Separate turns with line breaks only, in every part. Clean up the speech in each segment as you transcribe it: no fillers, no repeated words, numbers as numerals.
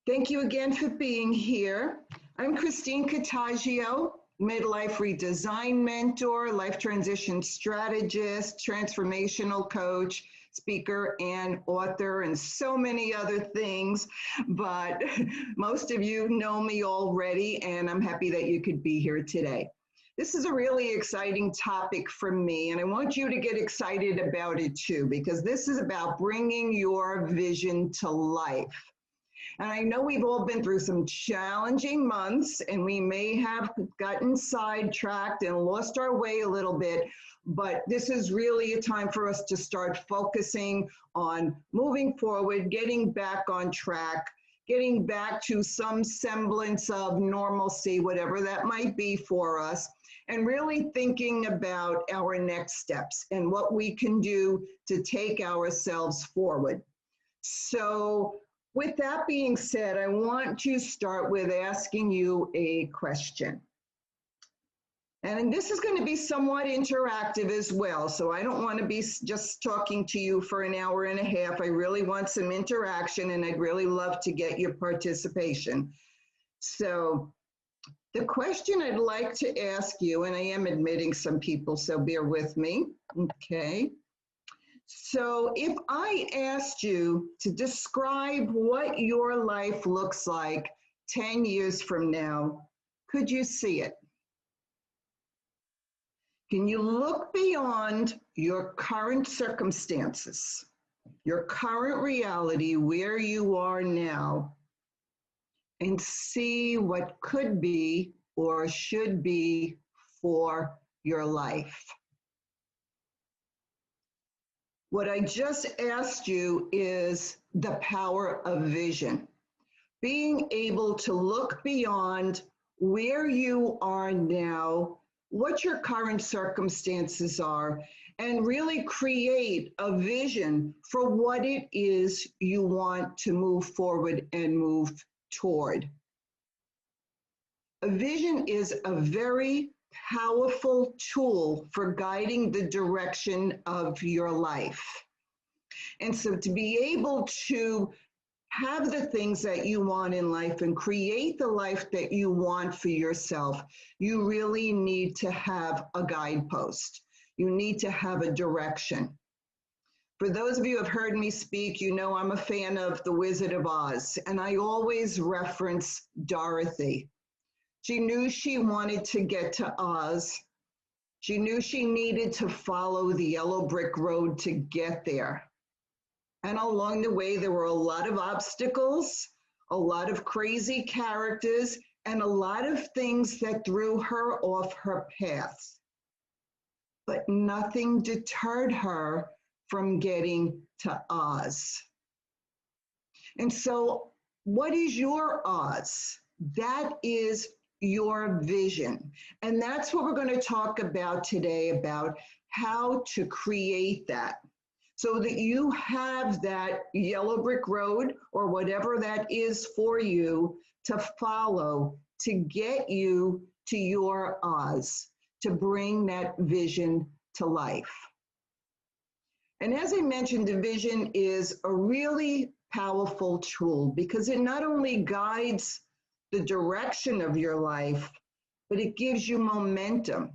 Thank you again for being here. I'm Christine Catoggio, midlife redesign mentor, life transition strategist, transformational coach, speaker, and author, and so many other things. But most of you know me already, and I'm happy that you could be here today. This is a really exciting topic for me, and I want you to get excited about it too, because this is about bringing your vision to life. And I know we've all been through some challenging months, and we may have gotten sidetracked and lost our way a little bit, but this is really a time for us to start focusing on moving forward, getting back on track, getting back to some semblance of normalcy, whatever that might be for us, and really thinking about our next steps and what we can do to take ourselves forward. So with that being said, I want to start with asking you a question. And this is going to be somewhat interactive as well. So I don't want to be just talking to you for an hour and a half. I really want some interaction, and I'd really love to get your participation. So the question I'd like to ask you, and I am admitting some people, so bear with me, okay? So if I asked you to describe what your life looks like 10 years from now, could you see it? Can you look beyond your current circumstances, your current reality, where you are now, and see what could be or should be for your life? What I just asked you is the power of vision. Being able to look beyond where you are now, what your current circumstances are, and really create a vision for what it is you want to move forward and move toward. A vision is a very powerful tool for guiding the direction of your life. And so to be able to have the things that you want in life and create the life that you want for yourself, you really need to have a guidepost. You need to have a direction. For those of you who have heard me speak, you know I'm a fan of The Wizard of Oz, and I always reference Dorothy. She knew she wanted to get to Oz. She knew she needed to follow the yellow brick road to get there. And along the way, there were a lot of obstacles, a lot of crazy characters, and a lot of things that threw her off her path. But nothing deterred her from getting to Oz. And so, what is your Oz? That is your vision. And that's what we're going to talk about today, about how to create that so that you have that yellow brick road or whatever that is for you to follow to get you to your Oz, to bring that vision to life. And as I mentioned, the vision is a really powerful tool because it not only guides the direction of your life, but it gives you momentum.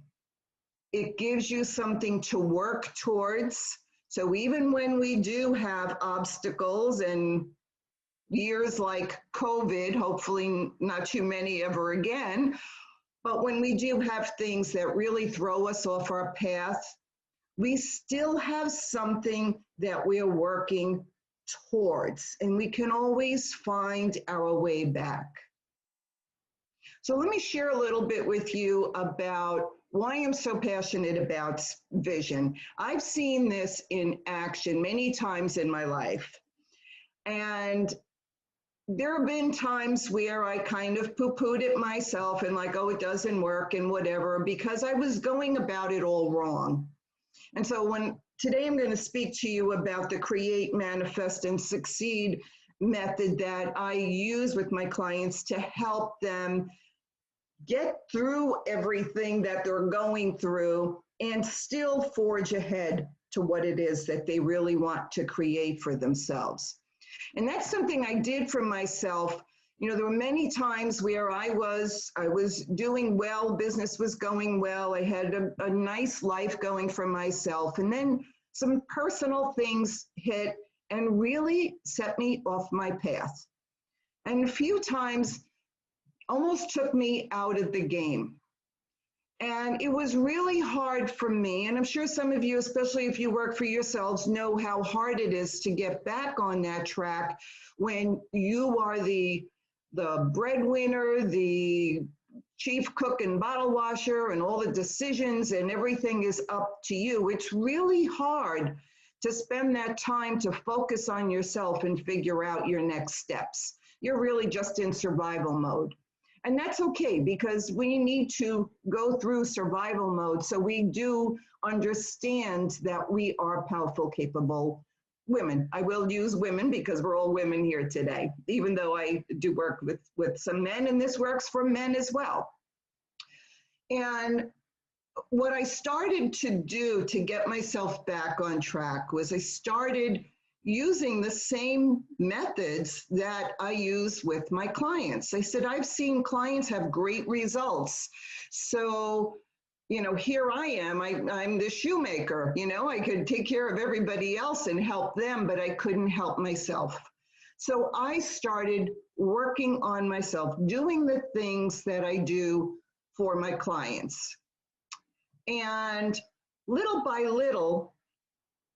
It gives you something to work towards. So even when we do have obstacles and years like COVID, hopefully not too many ever again, but when we do have things that really throw us off our path, we still have something that we're working towards, and we can always find our way back. So let me share a little bit with you about why I'm so passionate about vision. I've seen this in action many times in my life. And there have been times where I kind of poo-pooed it myself and like, oh, it doesn't work and whatever, because I was going about it all wrong. And so today I'm going to speak to you about the Create, Manifest, and Succeed method that I use with my clients to help them get through everything that they're going through and still forge ahead to what it is that they really want to create for themselves. And that's something I did for myself You know, there were many times where I was doing well, business was going well, I had a nice life going for myself, and then some personal things hit and really set me off my path. And a few times almost took me out of the game. And it was really hard for me, and I'm sure some of you, especially if you work for yourselves, know how hard it is to get back on that track when you are the breadwinner, the chief cook and bottle washer, and all the decisions and everything is up to you. It's really hard to spend that time to focus on yourself and figure out your next steps. You're really just in survival mode. And that's okay, because we need to go through survival mode so we do understand that we are powerful, capable women. I will use women because we're all women here today, even though I do work with some men, and this works for men as well. And what I started to do to get myself back on track was I started using the same methods that I use with my clients. I said, I've seen clients have great results. So, you know, here I am, I'm the shoemaker, you know, I could take care of everybody else and help them, but I couldn't help myself. So I started working on myself, doing the things that I do for my clients. And little by little,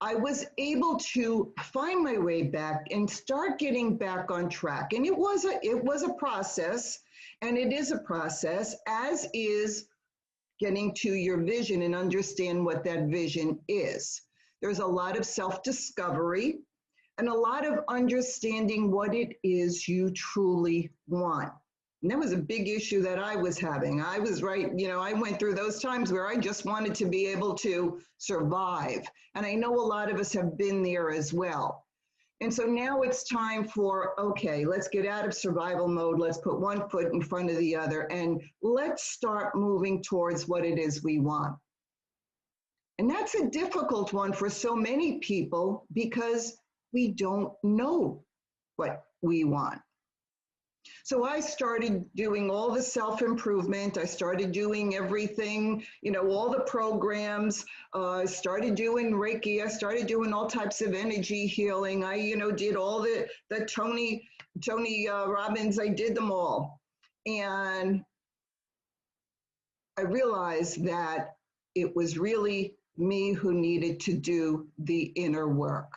I was able to find my way back and start getting back on track. And it was a process, and it is a process, as is getting to your vision and understand what that vision is. There's a lot of self-discovery and a lot of understanding what it is you truly want. And that was a big issue that I was having. I was right, you know, I went through those times where I just wanted to be able to survive. And I know a lot of us have been there as well. And so now it's time for, okay, let's get out of survival mode. Let's put one foot in front of the other, and let's start moving towards what it is we want. And that's a difficult one for so many people because we don't know what we want. So I started doing all the self-improvement. I started doing everything, you know, all the programs. I started doing Reiki. I started doing all types of energy healing. I, you know, did all the Tony Robbins. I did them all. And I realized that it was really me who needed to do the inner work.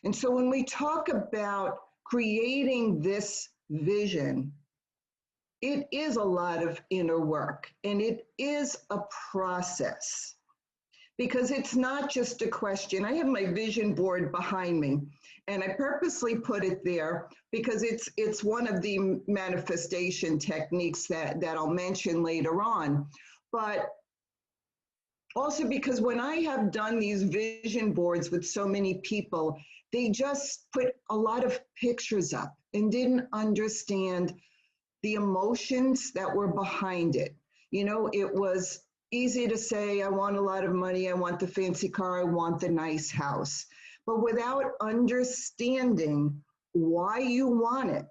And so when we talk about creating this vision, it is a lot of inner work, and it is a process, because it's not just a question. I have my vision board behind me, and I purposely put it there because it's one of the manifestation techniques that I'll mention later on. But also because when I have done these vision boards with so many people, they just put a lot of pictures up and didn't understand the emotions that were behind it. You know, it was easy to say, I want a lot of money, I want the fancy car, I want the nice house. But without understanding why you want it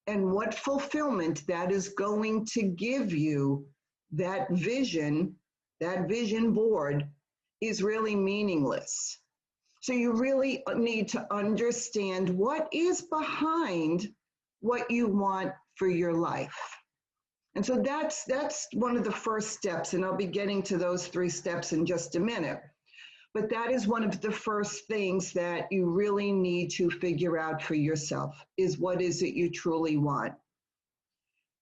and what fulfillment that is going to give you, that vision board is really meaningless. So you really need to understand what is behind what you want for your life. And so that's one of the first steps, and I'll be getting to those 3 steps in just a minute. But that is one of the first things that you really need to figure out for yourself, is what is it you truly want.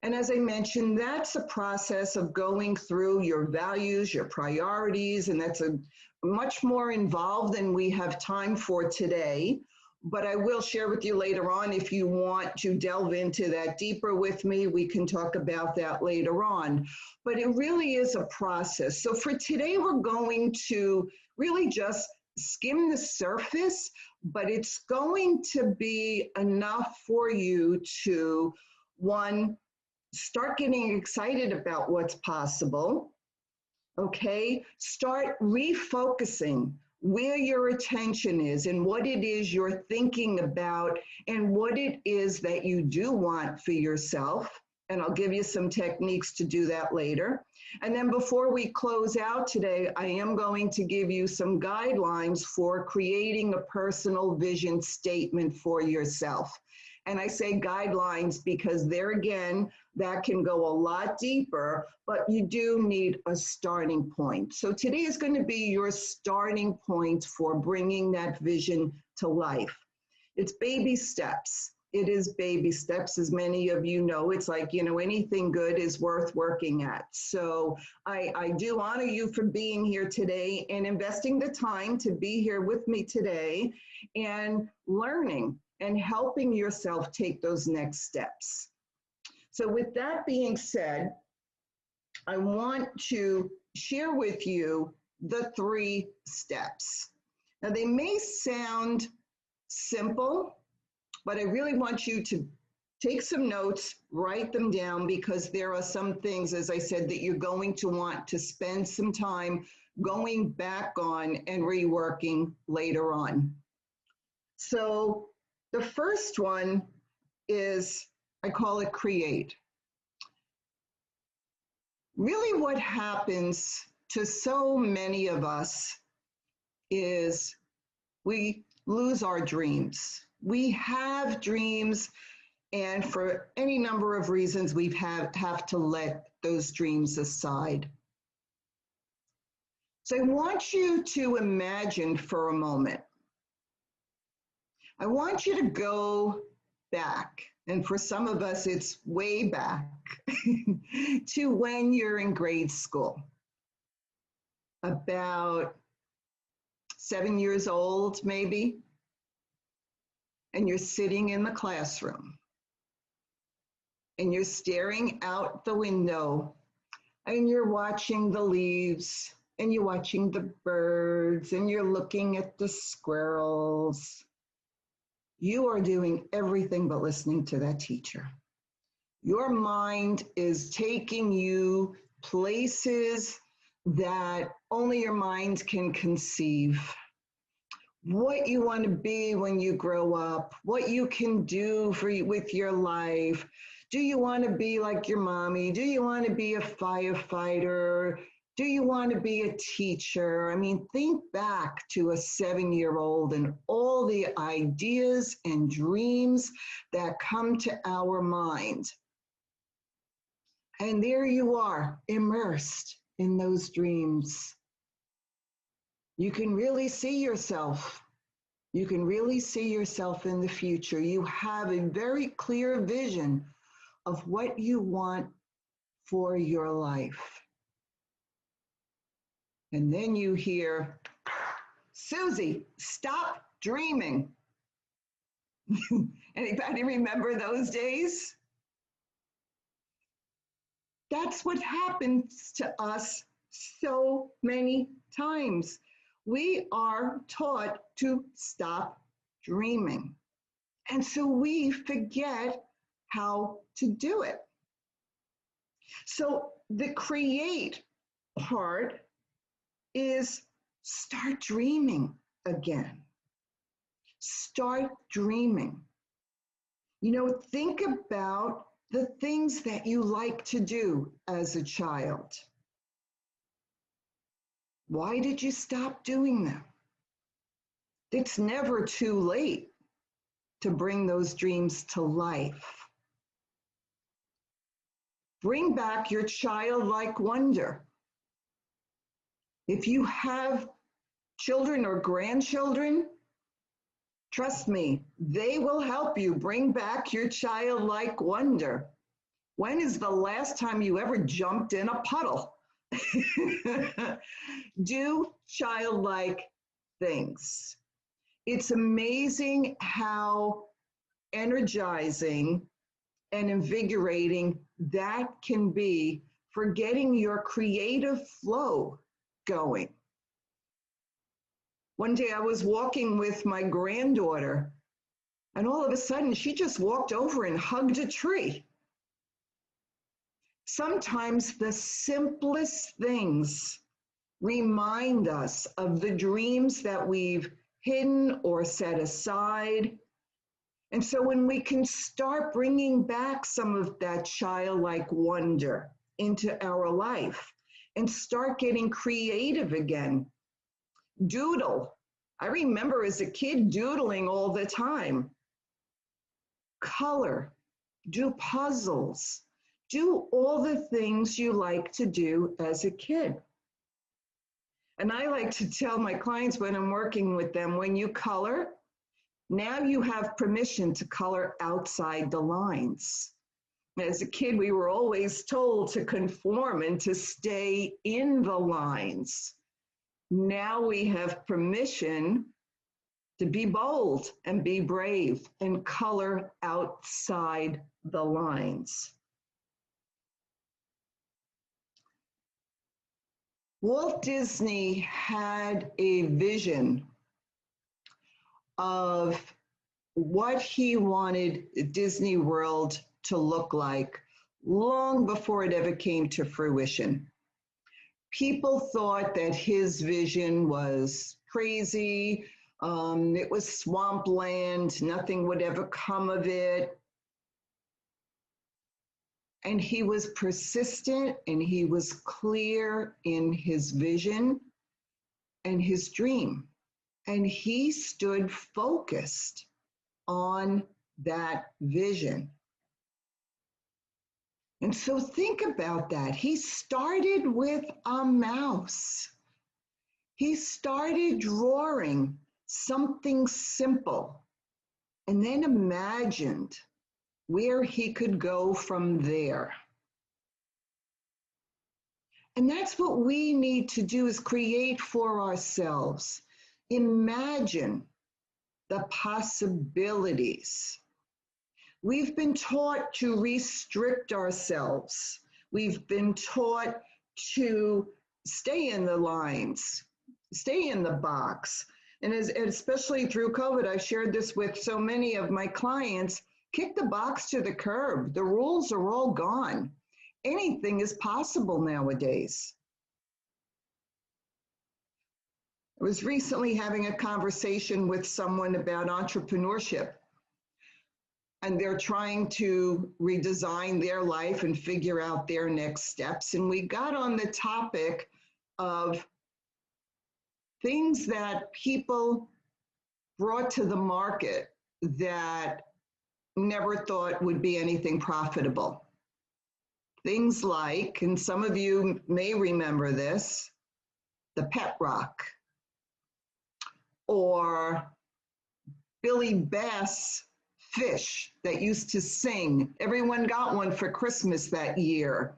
And as I mentioned, that's a process of going through your values, your priorities, and that's a much more involved than we have time for today. But I will share with you later on, if you want to delve into that deeper with me, we can talk about that later on. But it really is a process. So for today, we're going to really just skim the surface, but it's going to be enough for you to, one, start getting excited about what's possible, okay? Start refocusing where your attention is and what it is you're thinking about and what it is that you do want for yourself. And I'll give you some techniques to do that later. And then before we close out today, I am going to give you some guidelines for creating a personal vision statement for yourself. And I say guidelines because there again, that can go a lot deeper, but you do need a starting point. So today is going to be your starting point for bringing that vision to life. It's baby steps. It is baby steps, as many of you know. It's like, you know, anything good is worth working at. So I do honor you for being here today and investing the time to be here with me today and learning and helping yourself take those next steps. So with that being said, I want to share with you the 3 steps. Now, they may sound simple, but I really want you to take some notes, write them down, because there are some things, as I said, that you're going to want to spend some time going back on and reworking later on. So the first one is, I call it create. Really what happens to so many of us is we lose our dreams. We have dreams, and for any number of reasons, we have to let those dreams aside. So I want you to imagine for a moment. I want you to go back, and for some of us, it's way back, to when you're in grade school. About 7 years old, maybe. And you're sitting in the classroom and you're staring out the window and you're watching the leaves and you're watching the birds and you're looking at the squirrels. You are doing everything but listening to that teacher. Your mind is taking you places that only your mind can conceive. What you want to be when you grow up, what you can do with your life. Do you want to be like your mommy? Do you want to be a firefighter? Do you want to be a teacher? I mean, think back to a 7-year-old and all the ideas and dreams that come to our mind. And there you are, immersed in those dreams. You can really see yourself. You can really see yourself in the future. You have a very clear vision of what you want for your life. And then you hear, Susie, stop dreaming. Anybody remember those days? That's what happens to us so many times. We are taught to stop dreaming. And so we forget how to do it. So the create part is start dreaming again. Start dreaming. You know, think about the things that you like to do as a child. Why did you stop doing them? It's never too late to bring those dreams to life. Bring back your childlike wonder. If you have children or grandchildren, trust me, they will help you bring back your childlike wonder. When is the last time you ever jumped in a puddle? Do childlike things. It's amazing how energizing and invigorating that can be for getting your creative flow going. One day I was walking with my granddaughter, and all of a sudden she just walked over and hugged a tree. Sometimes the simplest things remind us of the dreams that we've hidden or set aside. And so when we can start bringing back some of that childlike wonder into our life and start getting creative again, doodle. I remember as a kid doodling all the time. Color, do puzzles, do all the things you like to do as a kid. And I like to tell my clients when I'm working with them, when you color, now you have permission to color outside the lines. As a kid, we were always told to conform and to stay in the lines. Now we have permission to be bold and be brave and color outside the lines. Walt Disney had a vision of what he wanted Disney World to look like long before it ever came to fruition. People thought that his vision was crazy. It was swampland. Nothing would ever come of it. And he was persistent and he was clear in his vision and his dream. And he stood focused on that vision. And so think about that. He started with a mouse. He started drawing something simple and then imagined where he could go from there. And that's what we need to do, is create for ourselves. Imagine the possibilities. We've been taught to restrict ourselves. We've been taught to stay in the lines, stay in the box. And especially through COVID, I've shared this with so many of my clients, kick the box to the curb. The rules are all gone. Anything is possible nowadays. I was recently having a conversation with someone about entrepreneurship, and they're trying to redesign their life and figure out their next steps. And we got on the topic of things that people brought to the market that never thought would be anything profitable. Things like, and some of you may remember this, the pet rock, or Billy Bass fish that used to sing. Everyone got one for Christmas that year.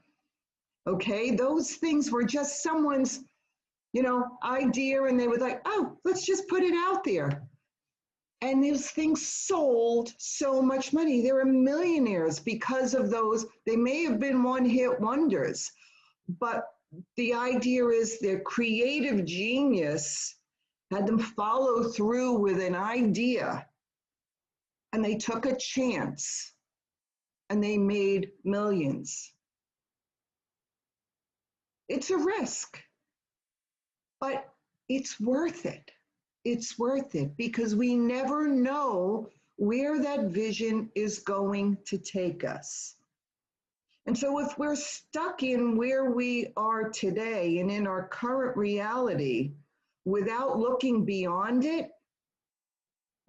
Okay, those things were just someone's, idea, and they were like, oh, let's just put it out there. And those things sold so much money. They were millionaires because of those. They may have been one-hit wonders, but the idea is their creative genius had them follow through with an idea, and they took a chance, and they made millions. It's a risk, but it's worth it. It's worth it because we never know where that vision is going to take us. And so if we're stuck in where we are today and in our current reality without looking beyond it,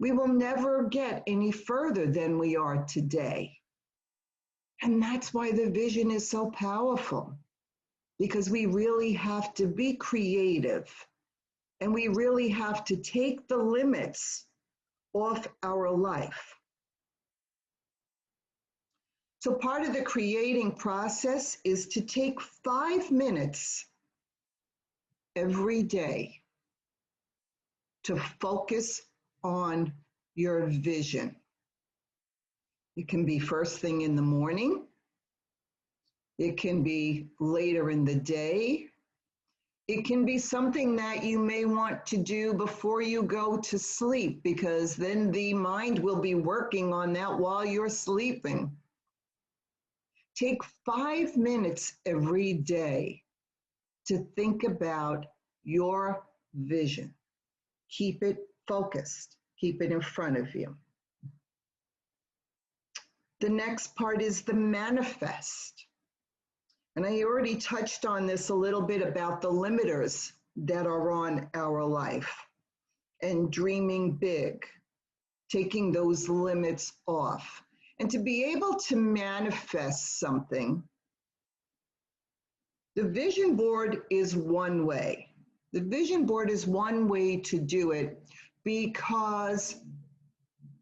we will never get any further than we are today. And that's why the vision is so powerful, because we really have to be creative. And we really have to take the limits off our life. So part of the creating process is to take 5 minutes every day to focus on your vision. It can be first thing in the morning. It can be later in the day. It can be something that you may want to do before you go to sleep, because then the mind will be working on that while you're sleeping. Take 5 minutes every day to think about your vision. Keep it focused. Keep it in front of you. The next part is the manifest. And I already touched on this a little bit about the limiters that are on our life and dreaming big, taking those limits off. And to be able to manifest something, the vision board is one way. The vision board is one way to do it because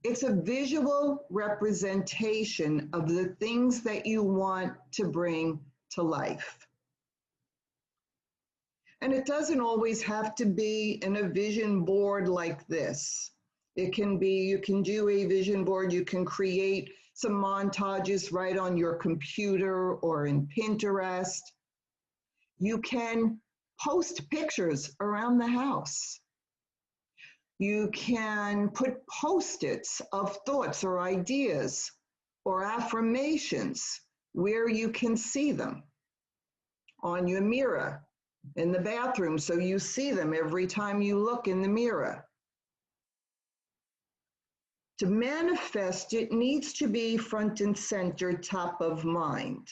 it's a visual representation of the things that you want to bring to life. And it doesn't always have to be in a vision board like this. It can be, you can do a vision board, you can create some montages right on your computer or in Pinterest. You can post pictures around the house. You can put Post-its of thoughts or ideas or affirmations where you can see them on your mirror in the bathroom so you see them every time you look in the mirror. To manifest, it needs to be front and center, top of mind.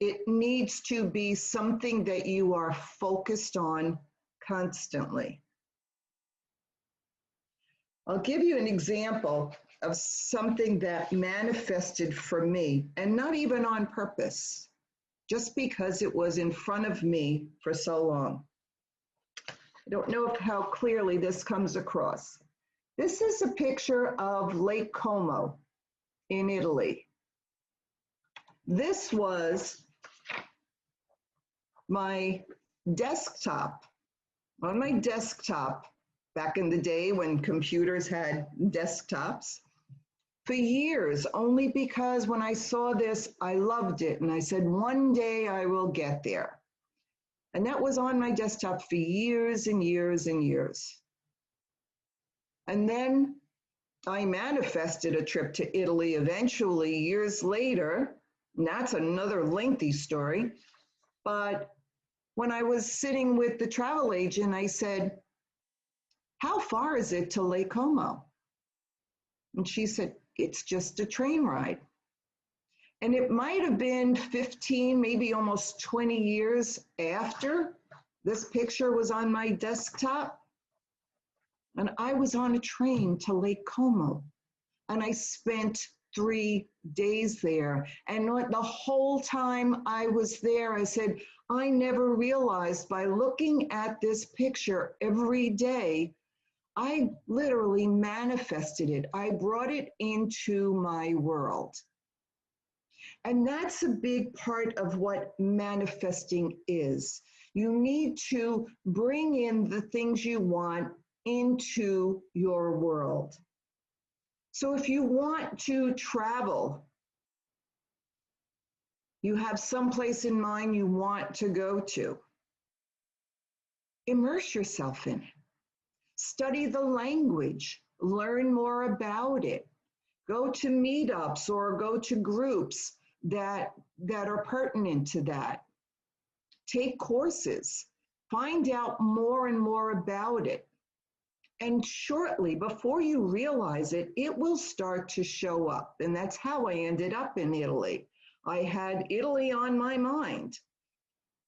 It needs to be something that you are focused on constantly. I'll give you an example of something that manifested for me, and not even on purpose, just because it was in front of me for so long. I don't know how clearly this comes across. This is a picture of Lake Como in Italy. This was my desktop, on my desktop, back in the day when computers had desktops, for years, only because when I saw this, I loved it. And I said, one day I will get there. And that was on my desktop for years and years and years. And then I manifested a trip to Italy eventually years later. And that's another lengthy story. But when I was sitting with the travel agent, I said, how far is it to Lake Como? And she said, it's just a train ride. And it might have been 15, maybe almost 20 years after this picture was on my desktop. And I was on a train to Lake Como. And I spent 3 days there. And the whole time I was there, I said, I never realized by looking at this picture every day, I literally manifested it. I brought it into my world. And that's a big part of what manifesting is. You need to bring in the things you want into your world. So if you want to travel, you have someplace in mind you want to go to, immerse yourself in it. Study the language, learn more about it. Go to meetups or go to groups that are pertinent to that. Take courses, find out more and more about it. And shortly, before you realize it, it will start to show up. And that's how I ended up in Italy. I had Italy on my mind.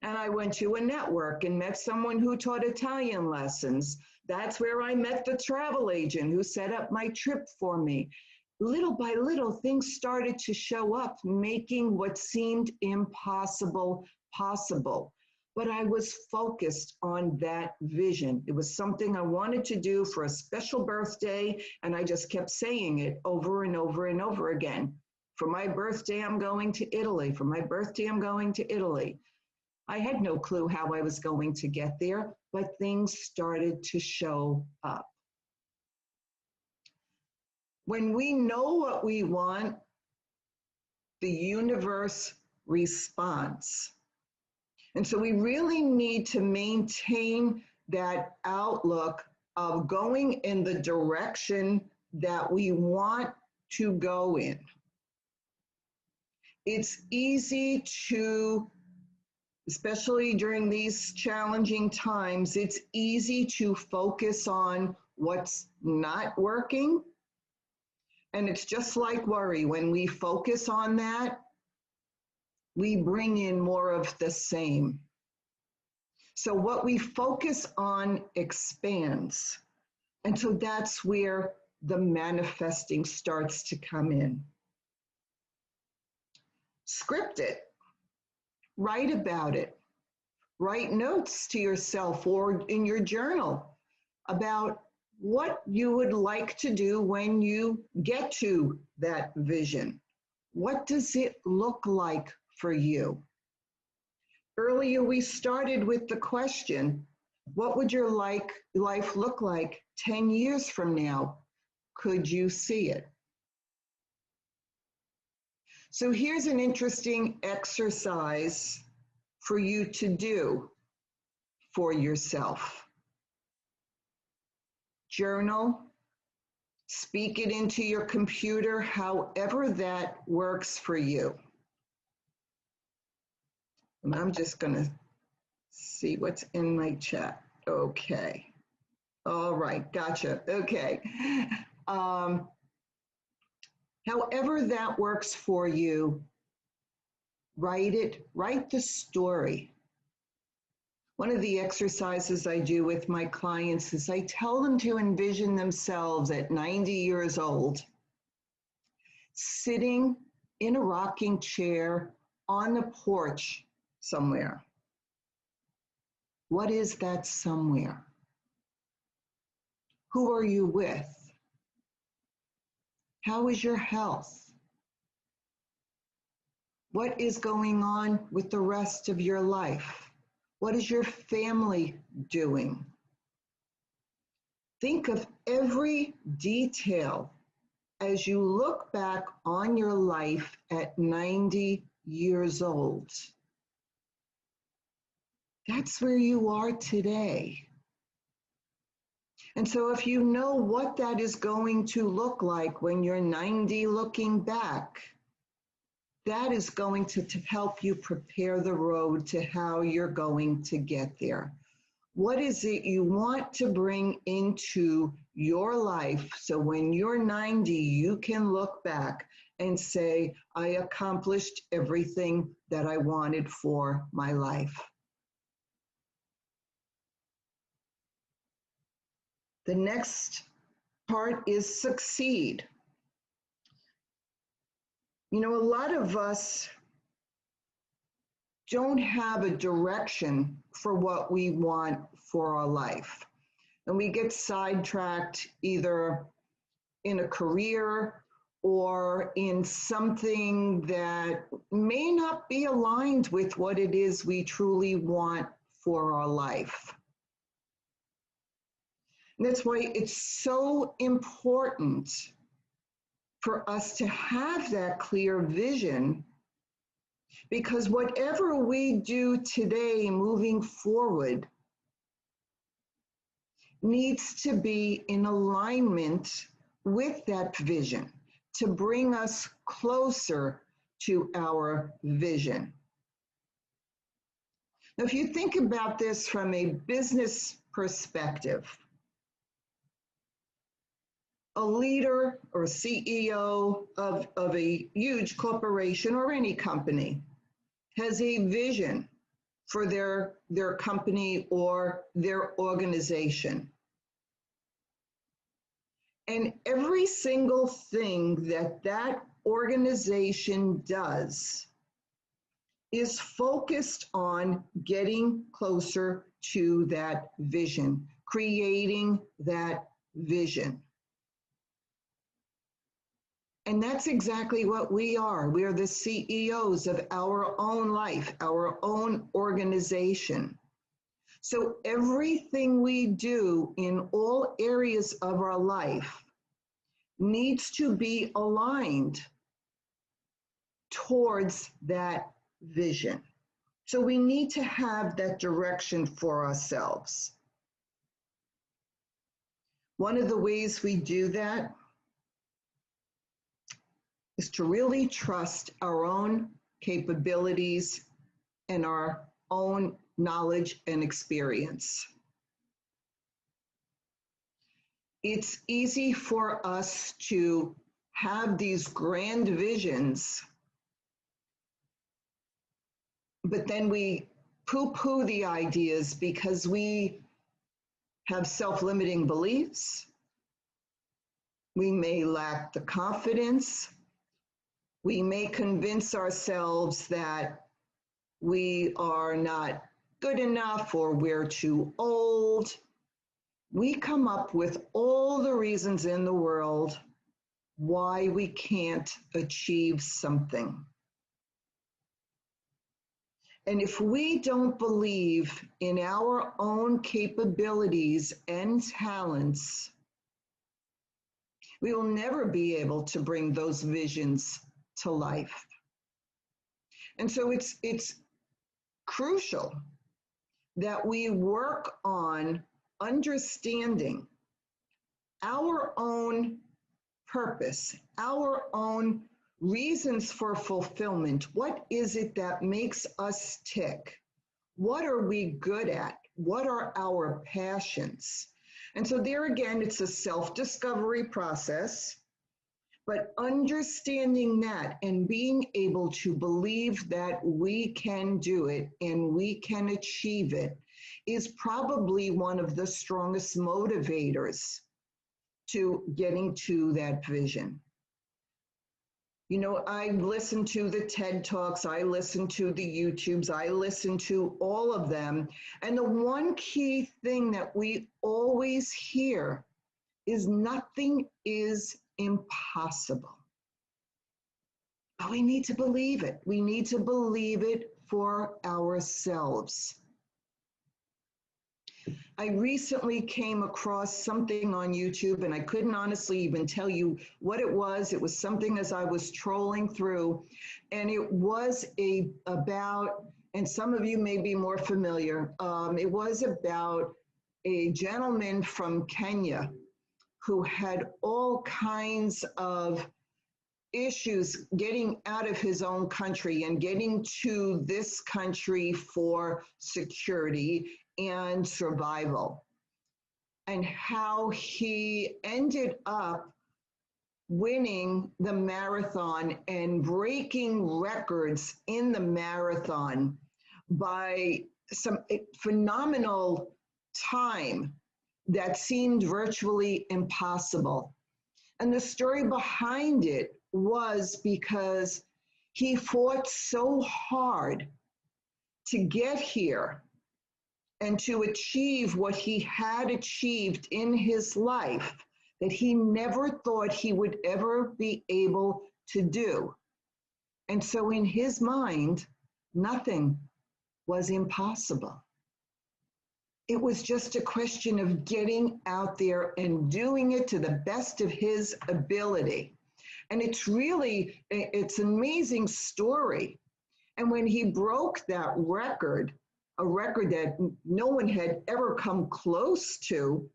And I went to a network and met someone who taught Italian lessons. That's where I met the travel agent who set up my trip for me. Little by little, things started to show up, making what seemed impossible possible. But I was focused on that vision. It was something I wanted to do for a special birthday, and I just kept saying it over and over and over again. For my birthday, I'm going to Italy. For my birthday, I'm going to Italy. I had no clue how I was going to get there, but things started to show up. When we know what we want, the universe responds. And so we really need to maintain that outlook of going in the direction that we want to go in. It's easy to especially during these challenging times, it's easy to focus on what's not working. And it's just like worry. When we focus on that, we bring in more of the same. So what we focus on expands. And so that's where the manifesting starts to come in. Script it. Write about it. Write notes to yourself or in your journal about what you would like to do when you get to that vision. What does it look like for you? Earlier, we started with the question, what would your life look like 10 years from now? Could you see it? So here's an interesting exercise for you to do for yourself. Journal, speak it into your computer, however that works for you. And I'm just going to see what's in my chat. Okay. All right, gotcha. Okay. However that works for you, write it, write the story. One of the exercises I do with my clients is I tell them to envision themselves at 90 years old, sitting in a rocking chair on a porch somewhere. What is that somewhere? Who are you with? How is your health? What is going on with the rest of your life? What is your family doing? Think of every detail as you look back on your life at 90 years old. That's where you are today. And so if you know what that is going to look like when you're 90 looking back, that is going to help you prepare the road to how you're going to get there. What is it you want to bring into your life so when you're 90, you can look back and say, I accomplished everything that I wanted for my life. The next part is succeed. You know, a lot of us don't have a direction for what we want for our life. And we get sidetracked either in a career or in something that may not be aligned with what it is we truly want for our life. And that's why it's so important for us to have that clear vision, because whatever we do today moving forward needs to be in alignment with that vision to bring us closer to our vision. Now, if you think about this from a business perspective, a leader or CEO of a huge corporation or any company has a vision for their company or their organization. And every single thing that that organization does is focused on getting closer to that vision, creating that vision. And that's exactly what we are. We are the CEOs of our own life, our own organization. So everything we do in all areas of our life needs to be aligned towards that vision. So we need to have that direction for ourselves. One of the ways we do that is to really trust our own capabilities and our own knowledge and experience. It's easy for us to have these grand visions, but then we poo-poo the ideas because we have self-limiting beliefs. We may lack the confidence. We may convince ourselves that we are not good enough or we're too old. We come up with all the reasons in the world why we can't achieve something. And if we don't believe in our own capabilities and talents, we will never be able to bring those visions to life. And so it's crucial that we work on understanding our own purpose, our own reasons for fulfillment. What is it that makes us tick? What are we good at? What are our passions? And so there again, it's a self-discovery process, but understanding that and being able to believe that we can do it and we can achieve it is probably one of the strongest motivators to getting to that vision. You know, I listen to the TED Talks, I listen to the YouTubes, I listen to all of them. And the one key thing that we always hear is nothing is impossible. But we need to believe it. We need to believe it for ourselves. I recently came across something on YouTube, and I couldn't honestly even tell you what it was. It was something as I was trolling through, and it was about, and some of you may be more familiar, it was about a gentleman from Kenya who had all kinds of issues getting out of his own country and getting to this country for security and survival, and how he ended up winning the marathon and breaking records in the marathon by some phenomenal time that seemed virtually impossible. And the story behind it was because he fought so hard to get here and to achieve what he had achieved in his life that he never thought he would ever be able to do. And so in his mind, nothing was impossible. It was just a question of getting out there and doing it to the best of his ability. And it's really, it's an amazing story. And when he broke that record, a record that no one had ever come close to,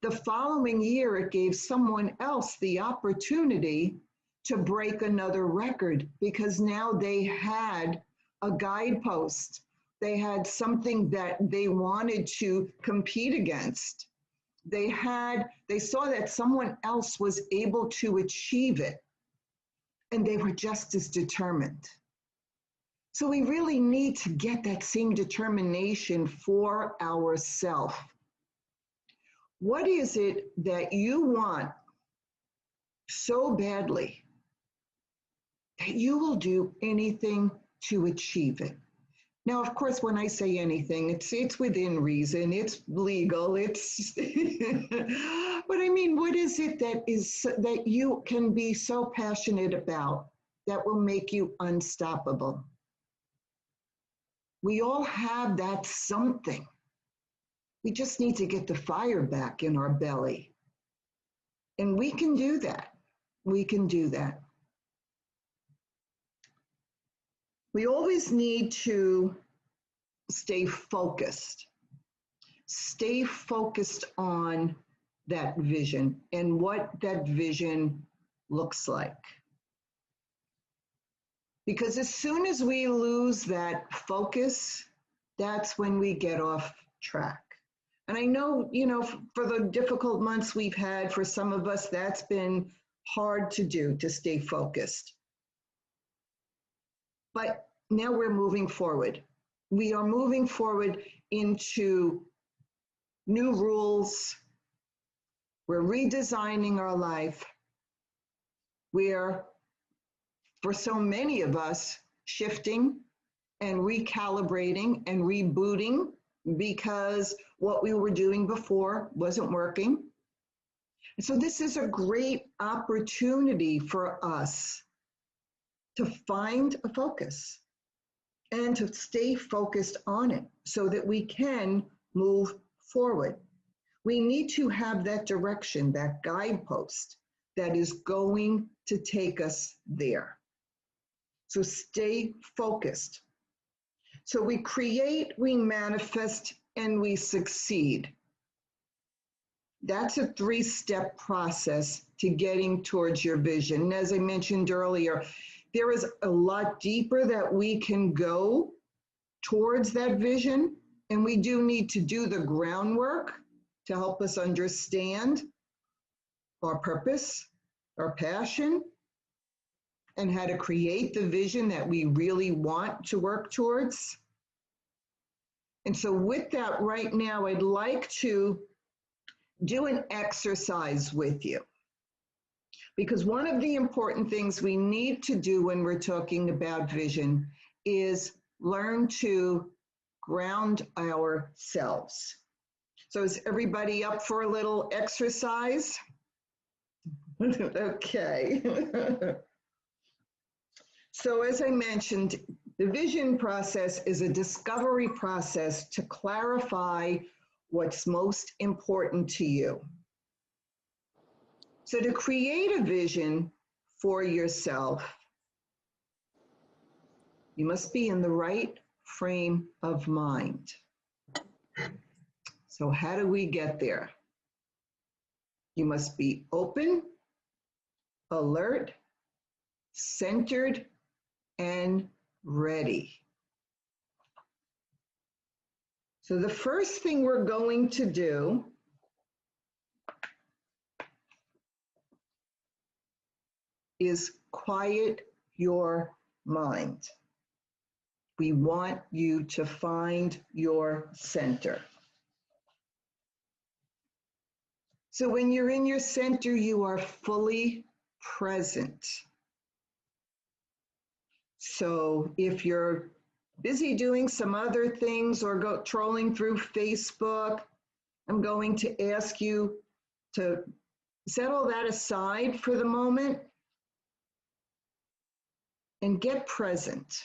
the following year it gave someone else the opportunity to break another record, because now they had a guidepost. They had something that they wanted to compete against. They saw that someone else was able to achieve it, and they were just as determined. So we really need to get that same determination for ourselves. What is it that you want so badly that you will do anything to achieve it? Now, of course, when I say anything, it's within reason, it's legal, it's, but I mean, what is it that you can be so passionate about that will make you unstoppable? We all have that something. We just need to get the fire back in our belly. And we can do that. We can do that. We always need to stay focused. Stay focused on that vision and what that vision looks like. Because as soon as we lose that focus, that's when we get off track. And I know, for the difficult months we've had, for some of us, that's been hard to do, to stay focused. But now we're moving forward. We are moving forward into new rules. We're redesigning our life. We're, for so many of us, shifting and recalibrating and rebooting because what we were doing before wasn't working. And so this is a great opportunity for us to find a focus and to stay focused on it so that we can move forward. We need to have that direction, that guidepost that is going to take us there. So stay focused. So we create, we manifest, and we succeed. That's a 3-step process to getting towards your vision. And as I mentioned earlier, there is a lot deeper that we can go towards that vision, and we do need to do the groundwork to help us understand our purpose, our passion, and how to create the vision that we really want to work towards. And so with that right now, I'd like to do an exercise with you. Because one of the important things we need to do when we're talking about vision is learn to ground ourselves. So is everybody up for a little exercise? Okay. So as I mentioned, the vision process is a discovery process to clarify what's most important to you. So to create a vision for yourself, you must be in the right frame of mind. So how do we get there? You must be open, alert, centered, and ready. So the first thing we're going to do is quiet your mind. We want you to find your center. So when you're in your center, you are fully present. So if you're busy doing some other things or trolling through Facebook, I'm going to ask you to set all that aside for the moment and get present.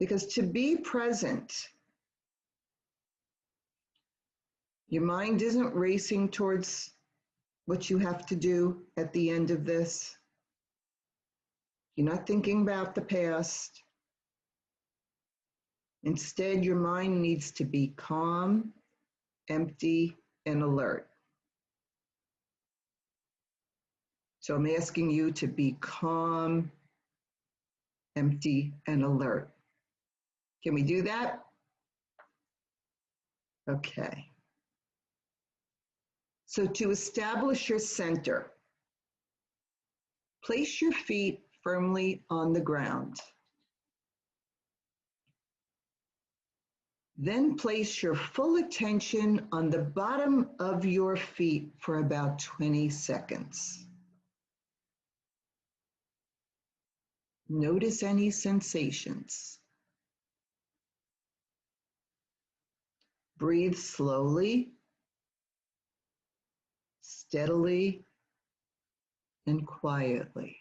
Because to be present, your mind isn't racing towards what you have to do at the end of this. You're not thinking about the past. Instead, your mind needs to be calm, empty, and alert. So I'm asking you to be calm, empty, and alert. Can we do that? Okay. So to establish your center, place your feet firmly on the ground. Then place your full attention on the bottom of your feet for about 20 seconds. Notice any sensations. Breathe slowly, steadily, and quietly.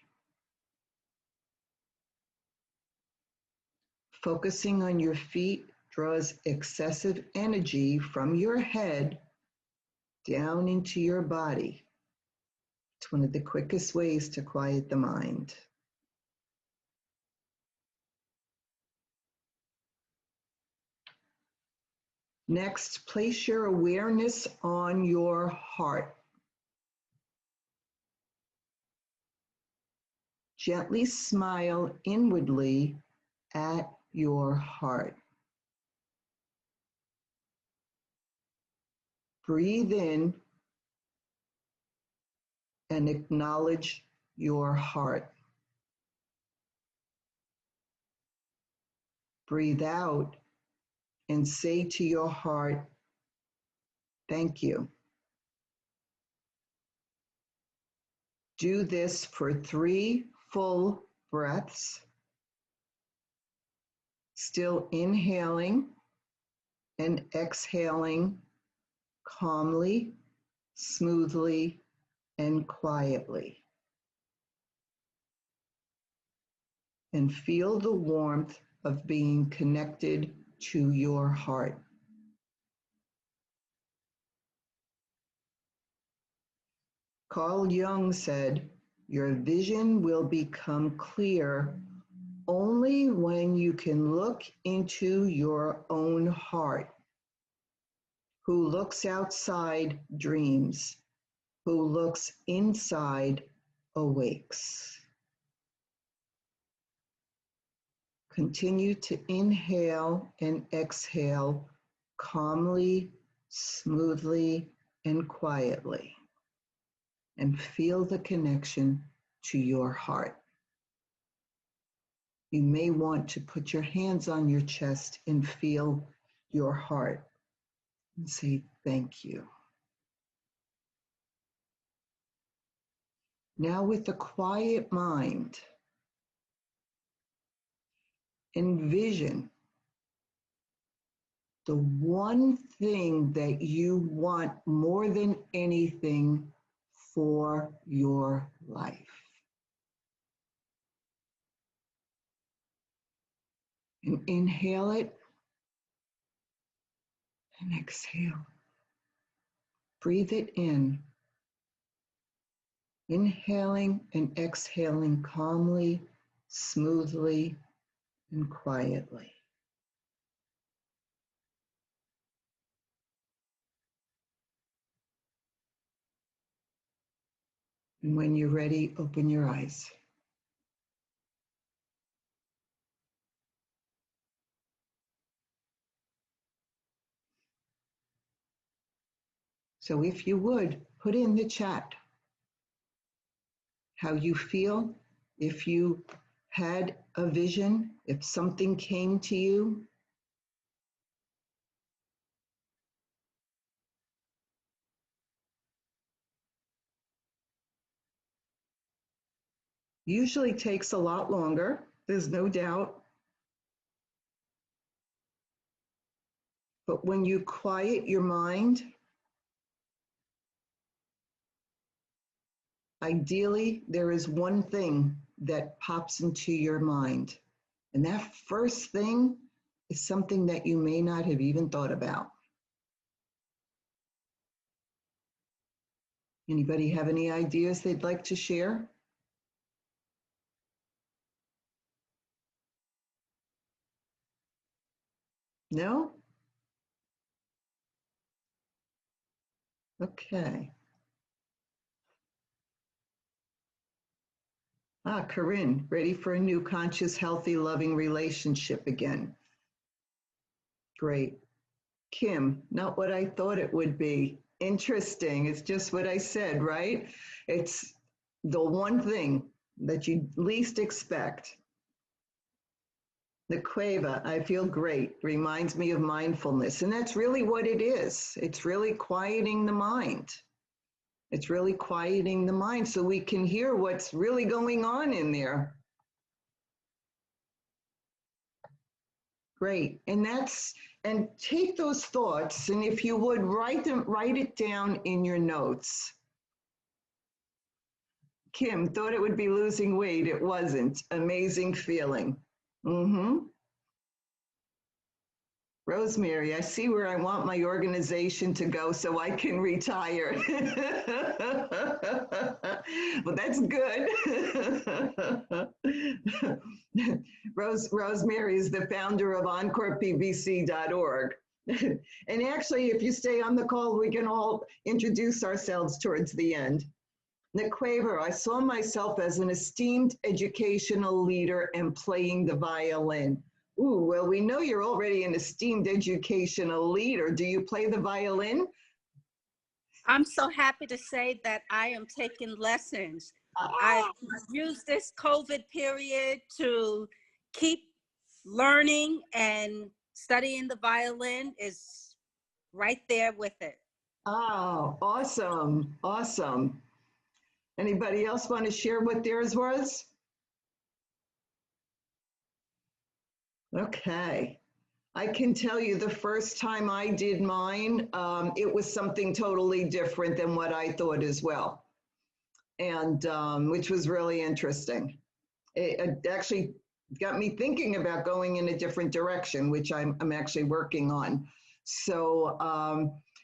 Focusing on your feet draws excessive energy from your head down into your body. It's one of the quickest ways to quiet the mind. Next, place your awareness on your heart. Gently smile inwardly at your heart. Breathe in and acknowledge your heart. Breathe out and say to your heart, thank you. Do this for 3 full breaths. Still inhaling and exhaling calmly, smoothly, and quietly. And feel the warmth of being connected to your heart. Carl Jung said, your vision will become clear only when you can look into your own heart. Who looks outside dreams, who looks inside awakes. Continue to inhale and exhale calmly, smoothly, and quietly, and feel the connection to your heart. You may want to put your hands on your chest and feel your heart and say thank you. Now with a quiet mind, envision the one thing that you want more than anything for your life. And inhale it and exhale. Breathe it in. Inhaling and exhaling calmly, smoothly, and quietly. And when you're ready, open your eyes. So if you would, put in the chat how you feel, if you had a vision, if something came to you. Usually takes a lot longer, there's no doubt. But when you quiet your mind, ideally, there is one thing that pops into your mind. And that first thing is something that you may not have even thought about. Anybody have any ideas they'd like to share? No? Okay. Corinne, ready for a new conscious, healthy, loving relationship again. Great. Kim, not what I thought it would be. Interesting. It's just what I said, right? It's the one thing that you least expect. The Quava, I feel great, reminds me of mindfulness. And that's really what it is. It's really quieting the mind. It's really quieting the mind so we can hear what's really going on in there. Great. And take those thoughts, and if you would, write it down in your notes. Kim thought it would be losing weight. It wasn't. Amazing feeling. Rosemary, I see where I want my organization to go so I can retire. Well, that's good. Rosemary is the founder of EncorePBC.org. And actually, if you stay on the call, we can all introduce ourselves towards the end. Nick Quaver, I saw myself as an esteemed educational leader and playing the violin. Ooh, well, we know you're already an esteemed educational leader. Do you play the violin?
I'm so happy to say that I am taking lessons. I used this COVID period to keep learning, and studying the violin is right there with it.
Oh, awesome, awesome. Anybody else want to share what theirs was? Okay. I can tell you the first time I did mine, it was something totally different than what I thought as well, and which was really interesting. It actually got me thinking about going in a different direction, which I'm actually working on. So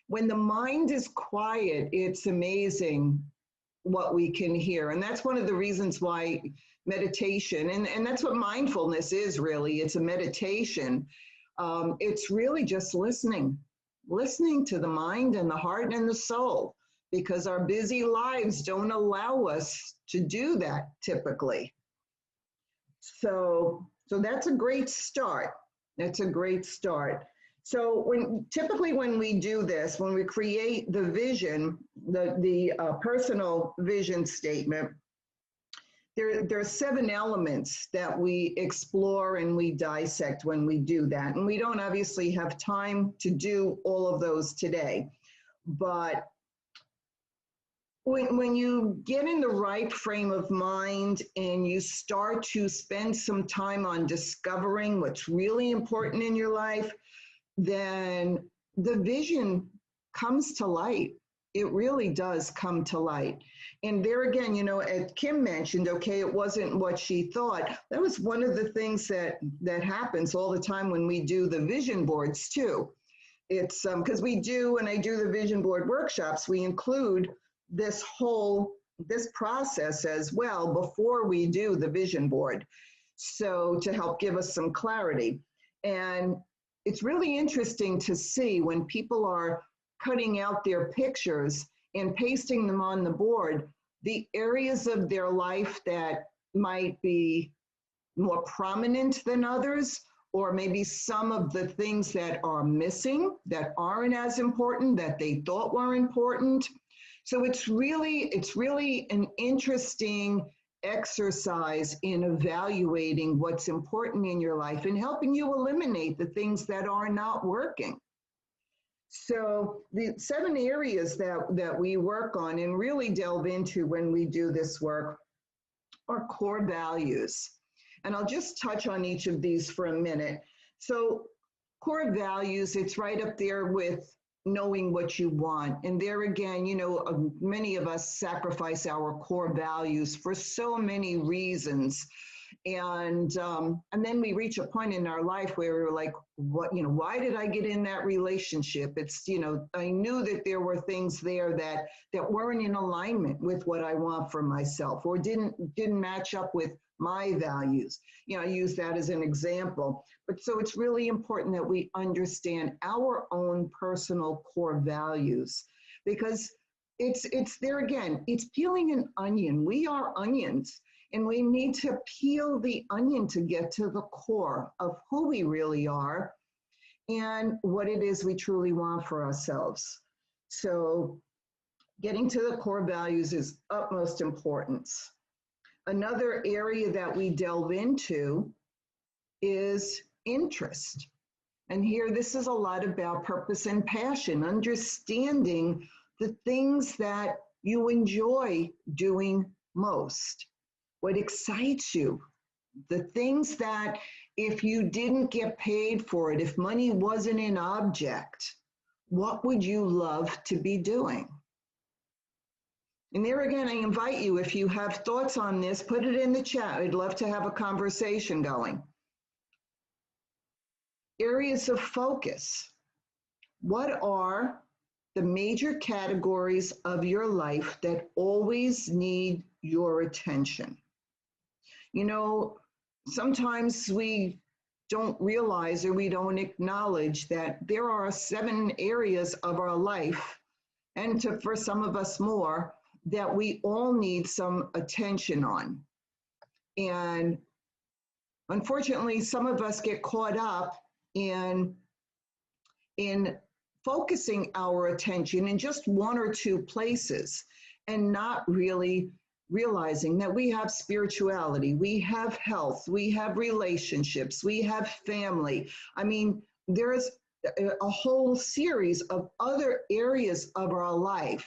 when the mind is quiet, it's amazing what we can hear. And that's one of the reasons why meditation, and that's what mindfulness is really, it's a meditation. It's really just listening to the mind and the heart and the soul, because our busy lives don't allow us to do that typically. So that's a great start. That's a great start. So typically when we do this, when we create the vision, the personal vision statement, there are 7 elements that we explore and we dissect when we do that. And we don't obviously have time to do all of those today, but when you get in the right frame of mind and you start to spend some time on discovering what's really important in your life, then the vision comes to light. It really does come to light. And there again, you know, as Kim mentioned, okay, it wasn't what she thought. That was one of the things that happens all the time when we do the vision boards too. It's because we do, when I do the vision board workshops, we include this process as well before we do the vision board, so to help give us some clarity. And it's really interesting to see when people are cutting out their pictures and pasting them on the board, the areas of their life that might be more prominent than others, or maybe some of the things that are missing that aren't as important that they thought were important. So it's really an interesting exercise in evaluating what's important in your life and helping you eliminate the things that are not working. So the 7 areas that we work on and really delve into when we do this work are core values. And I'll just touch on each of these for a minute. So core values, it's right up there with knowing what you want. And there again, you know, many of us sacrifice our core values for so many reasons. And then we reach a point in our life where we're like, what, you know, why did I get in that relationship? It's, you know, I knew that there were things there that weren't in alignment with what I want for myself, or didn't match up with my values. You know, I use that as an example. But so it's really important that we understand our own personal core values, because it's there again, it's peeling an onion. We are onions. And we need to peel the onion to get to the core of who we really are and what it is we truly want for ourselves. So getting to the core values is utmost importance. Another area that we delve into is interest. And here, this is a lot about purpose and passion, understanding the things that you enjoy doing most. What excites you, the things that if you didn't get paid for it, if money wasn't an object, what would you love to be doing? And there again, I invite you, if you have thoughts on this, put it in the chat. I'd love to have a conversation going. Areas of focus. What are the major categories of your life that always need your attention? You know, sometimes we don't realize or we don't acknowledge that there are 7 areas of our life, and for some of us more, that we all need some attention on. And Unfortunately, some of us get caught up in focusing our attention in just one or two places and not really realizing that we have spirituality, we have health, we have relationships, we have family. I mean, there's a whole series of other areas of our life.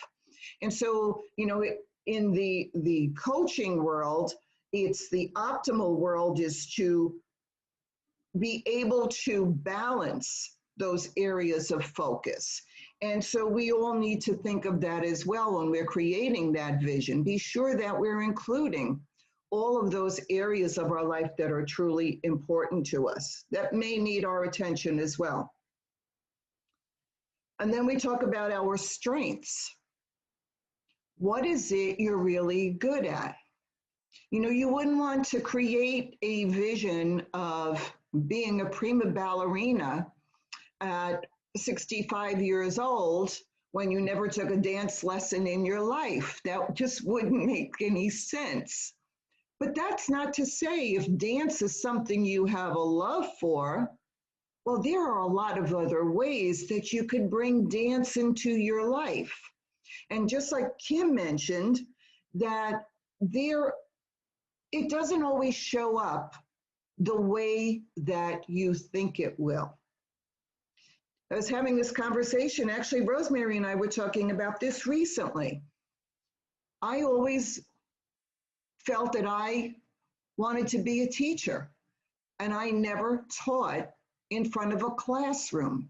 And so, you know, in the coaching world, it's the optimal world is to be able to balance those areas of focus. And so we all need to think of that as well when we're creating that vision. Be sure that we're including all of those areas of our life that are truly important to us, that may need our attention as well. And then we talk about our strengths. What is it you're really good at? You know, you wouldn't want to create a vision of being a prima ballerina at 65 years old when you never took a dance lesson in your life. That just wouldn't make any sense. But that's not to say if dance is something you have a love for, well, there are a lot of other ways that you could bring dance into your life. And just like Kim mentioned, that it doesn't always show up the way that you think it will. I was having this conversation, actually, Rosemary and I were talking about this recently. I always felt that I wanted to be a teacher, and I never taught in front of a classroom.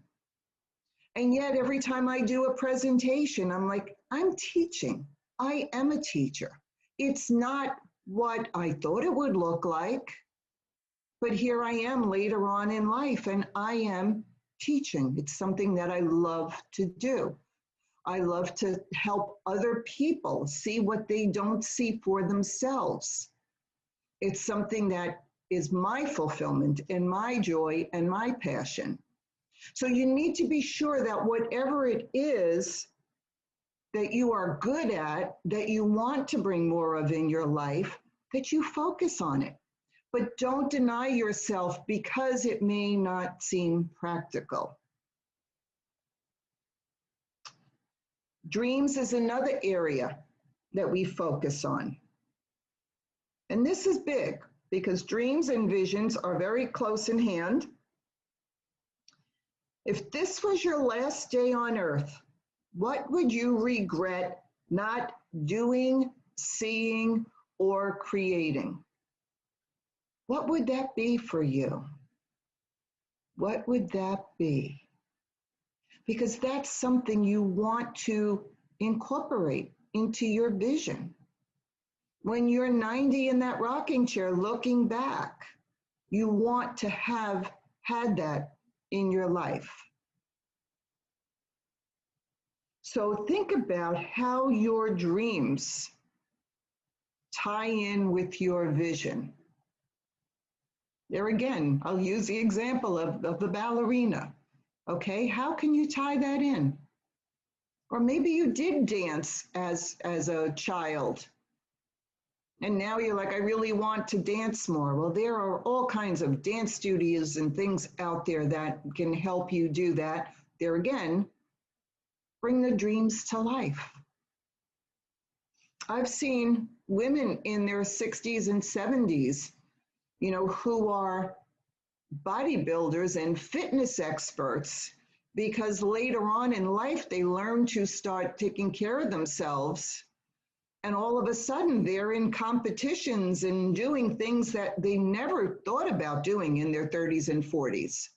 And yet every time I do a presentation, I'm like, I'm teaching. I am a teacher. It's not what I thought it would look like, but here I am later on in life, and I am teaching. It's something that I love to do. I love to help other people see what they don't see for themselves. It's something that is my fulfillment and my joy and my passion. So you need to be sure that whatever it is that you are good at, that you want to bring more of in your life, that you focus on it. But don't deny yourself because it may not seem practical. Dreams is another area that we focus on. And this is big because dreams and visions are very close in hand. If this was your last day on earth, what would you regret not doing, seeing, or creating? What would that be for you? What would that be? Because that's something you want to incorporate into your vision. When you're 90 in that rocking chair looking back, you want to have had that in your life. So think about how your dreams tie in with your vision. There again, I'll use the example of the ballerina. Okay, how can you tie that in? Or maybe you did dance as a child, and now you're like, I really want to dance more. Well, there are all kinds of dance studios and things out there that can help you do that. There again, bring the dreams to life. I've seen women in their 60s and 70s, you know, who are bodybuilders and fitness experts because later on in life they learn to start taking care of themselves, and all of a sudden they're in competitions and doing things that they never thought about doing in their 30s and 40s.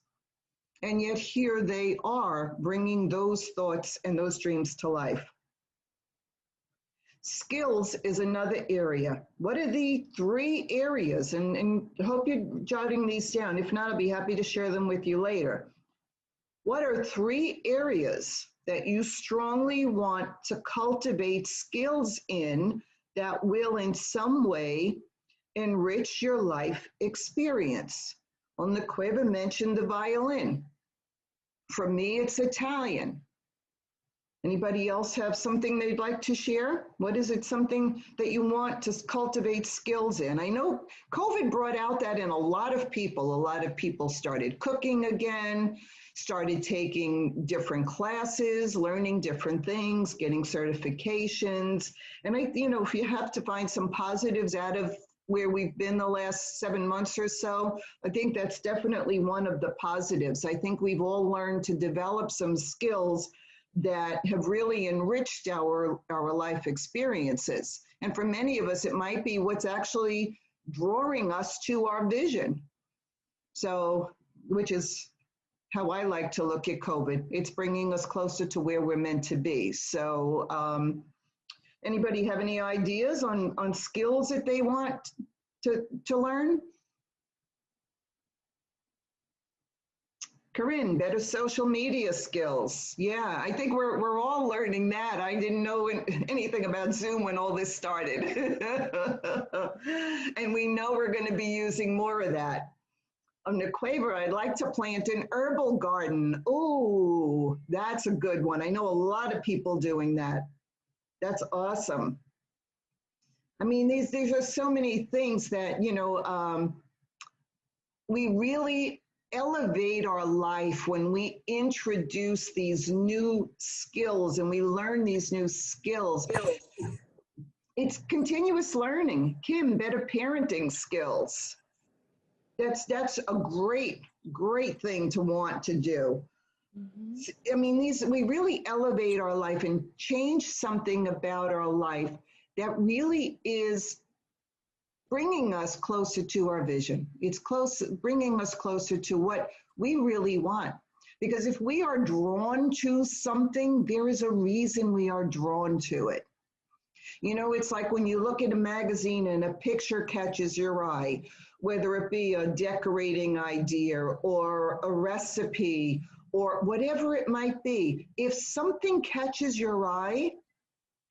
And yet here they are bringing those thoughts and those dreams to life. Skills is another area. What are the 3 areas? And I hope you're jotting these down. If not, I'll be happy to share them with you later. What are 3 areas that you strongly want to cultivate skills in that will in some way enrich your life experience? Well, Nicueva mentioned the violin. For me, it's Italian. Anybody else have something they'd like to share? What is it, something that you want to cultivate skills in? I know COVID brought out that in a lot of people. A lot of people started cooking again, started taking different classes, learning different things, getting certifications. And if you have to find some positives out of where we've been the last 7 months or so, I think that's definitely one of the positives. I think we've all learned to develop some skills that have really enriched our life experiences. And for many of us, it might be what's actually drawing us to our vision. So, which is how I like to look at COVID. It's bringing us closer to where we're meant to be. So, anybody have any ideas on skills that they want to learn? Corinne, better social media skills. Yeah, I think we're all learning that. I didn't know anything about Zoom when all this started. And we know we're going to be using more of that. On the Quaver, I'd like to plant an herbal garden. Oh, that's a good one. I know a lot of people doing that. That's awesome. I mean, these are so many things that, we really elevate our life when we introduce these new skills and we learn these new skills. It's continuous learning. Kim, better parenting skills. That's a great thing to want to do. I mean, we really elevate our life and change something about our life that really is bringing us closer to our vision. It's bringing us closer to what we really want. Because if we are drawn to something, there is a reason we are drawn to it. It's like when you look at a magazine and a picture catches your eye, whether it be a decorating idea or a recipe or whatever it might be. If something catches your eye,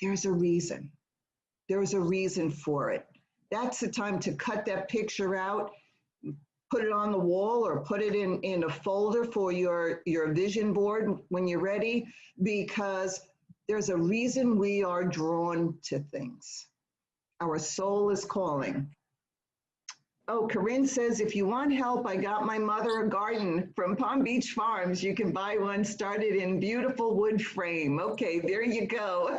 there's a reason. There's a reason for it. That's the time to cut that picture out, put it on the wall or put it in a folder for your vision board when you're ready, because there's a reason we are drawn to things. Our soul is calling. Oh, Corinne says, if you want help, I got my mother a garden from Palm Beach Farms. You can buy one started in beautiful wood frame. Okay, there you go.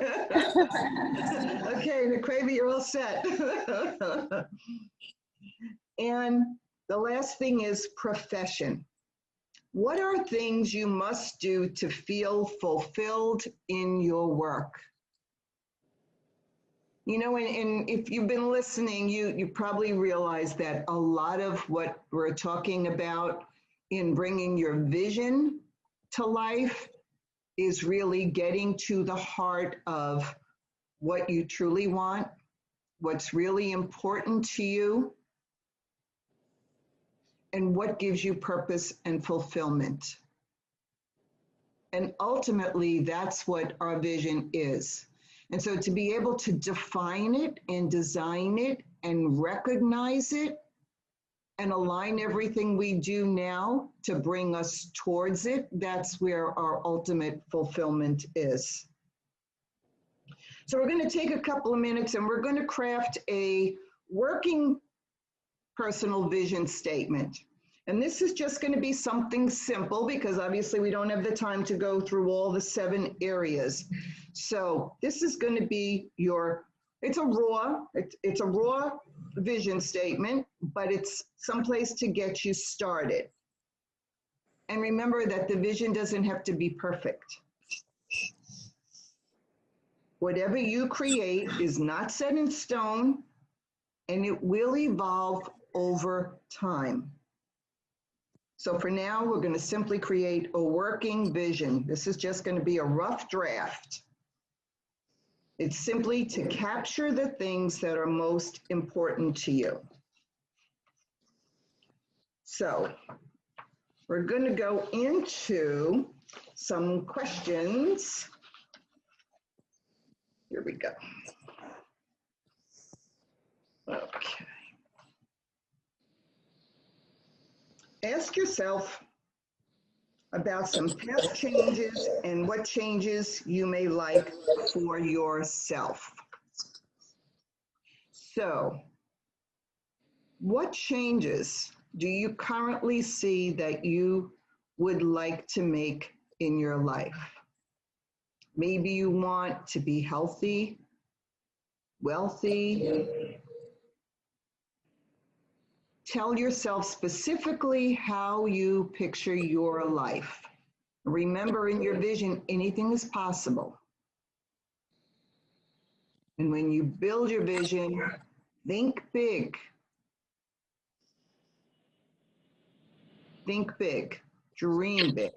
Okay, Naquavi, you're all set. And the last thing is profession. What are things you must do to feel fulfilled in your work? And if you've been listening, you probably realize that a lot of what we're talking about in bringing your vision to life is really getting to the heart of what you truly want, what's really important to you, and what gives you purpose and fulfillment. And ultimately, that's what our vision is. And so to be able to define it and design it and recognize it and align everything we do now to bring us towards it, that's where our ultimate fulfillment is. So we're going to take a couple of minutes and we're going to craft a working personal vision statement. And this is just going to be something simple because obviously we don't have the time to go through all the 7 areas. So this is going to be it's a raw vision statement, but it's someplace to get you started. And remember that the vision doesn't have to be perfect. Whatever you create is not set in stone, and it will evolve over time. So for now, we're going to simply create a working vision. This is just going to be a rough draft. It's simply to capture the things that are most important to you. So we're going to go into some questions. Here we go. Okay. Ask yourself, about some past changes and what changes you may like for yourself. So, what changes do you currently see that you would like to make in your life? Maybe you want to be healthy, wealthy. Tell yourself specifically how you picture your life. Remember, in your vision, anything is possible. And when you build your vision, think big. Think big. Dream big.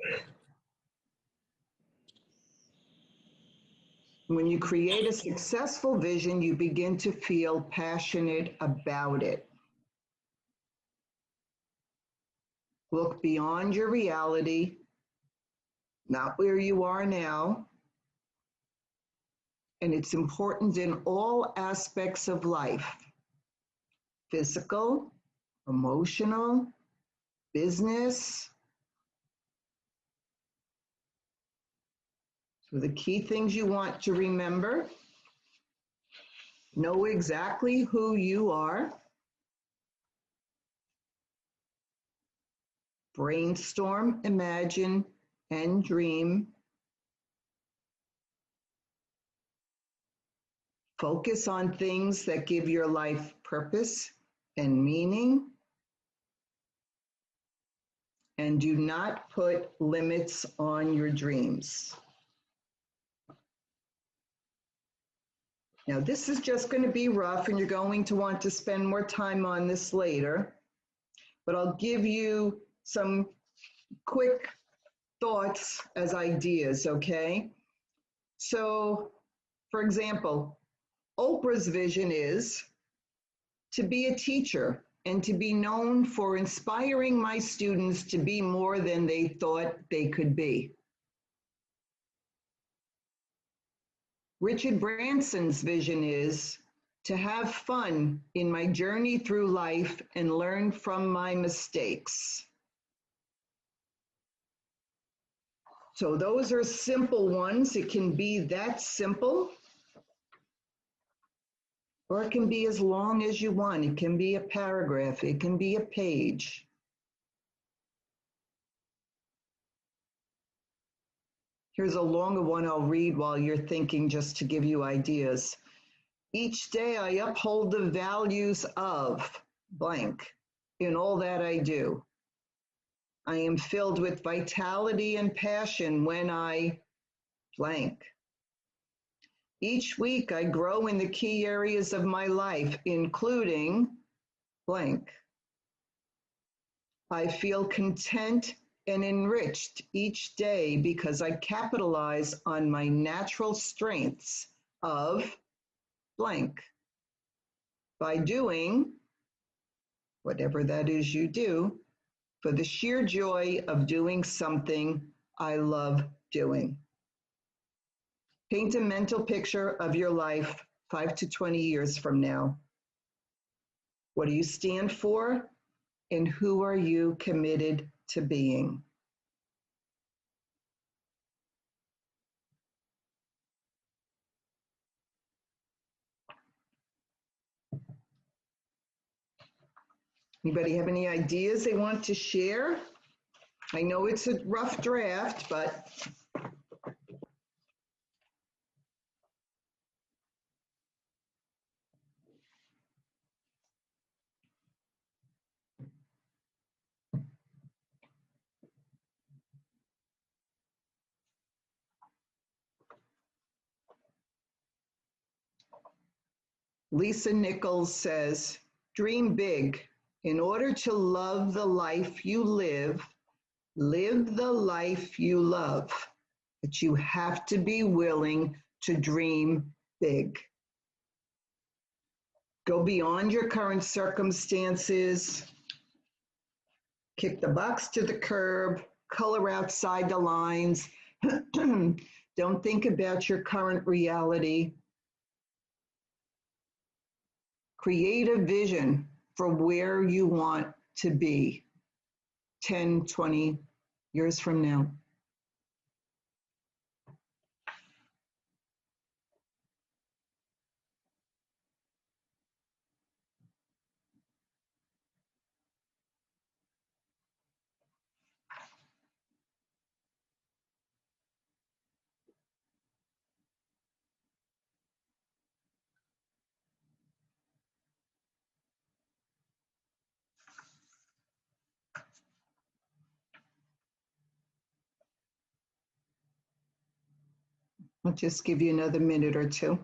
When you create a successful vision, you begin to feel passionate about it. Look beyond your reality, not where you are now. And it's important in all aspects of life: physical, emotional, business. So the key things you want to remember: know exactly who you are. Brainstorm, imagine, and dream. Focus on things that give your life purpose and meaning. And do not put limits on your dreams. Now, this is just going to be rough, and you're going to want to spend more time on this later, but I'll give you some quick thoughts as ideas, okay? So, for example, Oprah's vision is to be a teacher and to be known for inspiring my students to be more than they thought they could be. Richard Branson's vision is to have fun in my journey through life and learn from my mistakes. So those are simple ones. It can be that simple, or it can be as long as you want. It can be a paragraph. It can be a page. Here's a longer one I'll read while you're thinking, just to give you ideas. Each day I uphold the values of blank in all that I do. I am filled with vitality and passion when I blank. Each week I grow in the key areas of my life, including blank. I feel content and enriched each day because I capitalize on my natural strengths of blank. By doing whatever that is you do, for the sheer joy of doing something I love doing. Paint a mental picture of your life 5 to 20 years from now. What do you stand for, and who are you committed to being? Anybody have any ideas they want to share? I know it's a rough draft, but Lisa Nichols says, dream big. In order to love the life you live the life you love. But you have to be willing to dream big. Go beyond your current circumstances. Kick the box to the curb. Color outside the lines. Don't think about your current reality. Create a vision for where you want to be 10, 20, years from now. I'll just give you another minute or two.